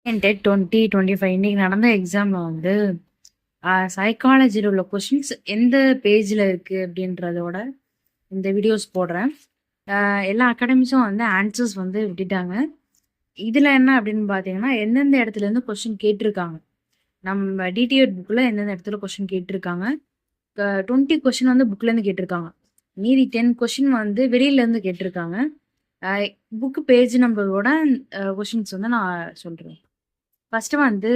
Dead 2025 இன்னைக்கு நடந்த எக்ஸாம்ல வந்து சைக்காலஜியில் உள்ள கொஷின்ஸ் எந்த பேஜில் இருக்குது அப்படின்றதோட இந்த வீடியோஸ் போடுறேன். எல்லா அகாடமிஸும் வந்து ஆன்சர்ஸ் வந்து விட்டுட்டாங்க. இதில் என்ன அப்படின்னு பார்த்தீங்கன்னா எந்தெந்த இடத்துலேருந்து கொஷின் கேட்டிருக்காங்க, நம்ம டிடிஎட் புக்கில் எந்தெந்த இடத்துல கொஷின் கேட்டிருக்காங்க. 20 கொஷின் வந்து புக்லேருந்து கேட்டிருக்காங்க, மீதி 10 கொஷின் வந்து வெளியிலேருந்து கேட்டிருக்காங்க. புக்கு பேஜ் நம்பரோட கொஷின்ஸ் வந்து நான் சொல்கிறேன். ஃபர்ஸ்ட் வந்து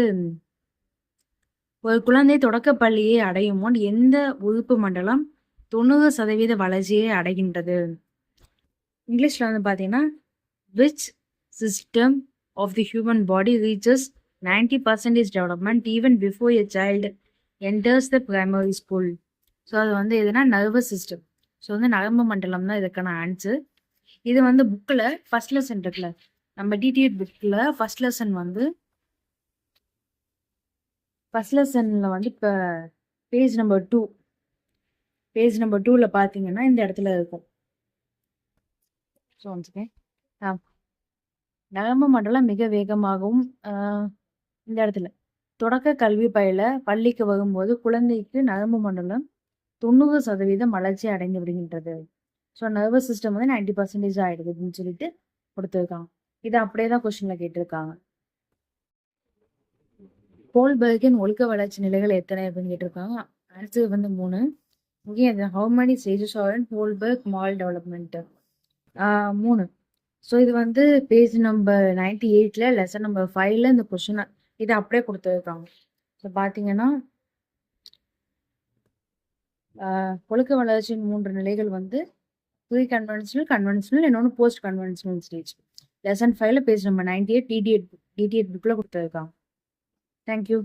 ஒரு குழந்தை தொடக்கப் பள்ளியை அடையும் முன் எந்த உறுப்பு மண்டலம் 90% வளர்ச்சியை அடைகின்றது? இங்கிலீஷ்ல வந்து பார்த்தீங்கன்னா which system of the human body reaches 90% development even before a child enters the primary school? So அது வந்து எதுனா நர்வஸ் சிஸ்டம். ஸோ வந்து நரம்பு மண்டலம் தான் இதுக்கான ஆன்சர். இது வந்து புக்கில் ஃபர்ஸ்ட் லெசன் இருக்குல்ல, நம்ம டிடிஎட் புக்கில் ஃபர்ஸ்ட் லெசன் வந்து ஃபர்ஸ்ட் லெசனில் வந்து இப்போ பேஜ் நம்பர் 2ல பார்த்தீங்கன்னா இந்த இடத்துல இருக்கும். ஸோ ஒன்ஸ் நரம்பு மண்டலம் மிக வேகமாகவும் இந்த இடத்துல தொடக்க கல்வி பயில பள்ளிக்கு வரும்போது குழந்தைக்கு நரம்பு மண்டலம் 90% வளர்ச்சி அடைந்து விடுகின்றது. ஸோ நர்வஸ் சிஸ்டம் வந்து 90% ஆகிடுது அப்படின்னு சொல்லிட்டு கொடுத்துருக்காங்க. இதை அப்படியே தான் கொஸ்டினில் கேட்டிருக்காங்க. கோல்பர்கின் ஒழுக்க வளர்ச்சி நிலைகள் எத்தனை அப்படின்னு கேட்டிருக்காங்க. ஆன்சர் வந்து 3. இங்கே how many stages R in Goldberg mall development? 3. So இது வந்து பேஜ் நம்பர் 98ல் லெசன் நம்பர் 5ல் இந்த கொஸ்டின் இதை அப்படியே கொடுத்துருக்காங்க. ஸோ பார்த்தீங்கன்னா ஒழுக்க வளர்ச்சியின் 3 நிலைகள் வந்து ப்ரீ கன்வென்ஷனல், இன்னொன்று போஸ்ட் கன்வென்ஷனல் ஸ்டேஜ். லெசன் 5ல் பேஜ் நம்பர் 98 டிடிஎட் புக்கில் கொடுத்துருக்காங்க. தேங்க்யூ.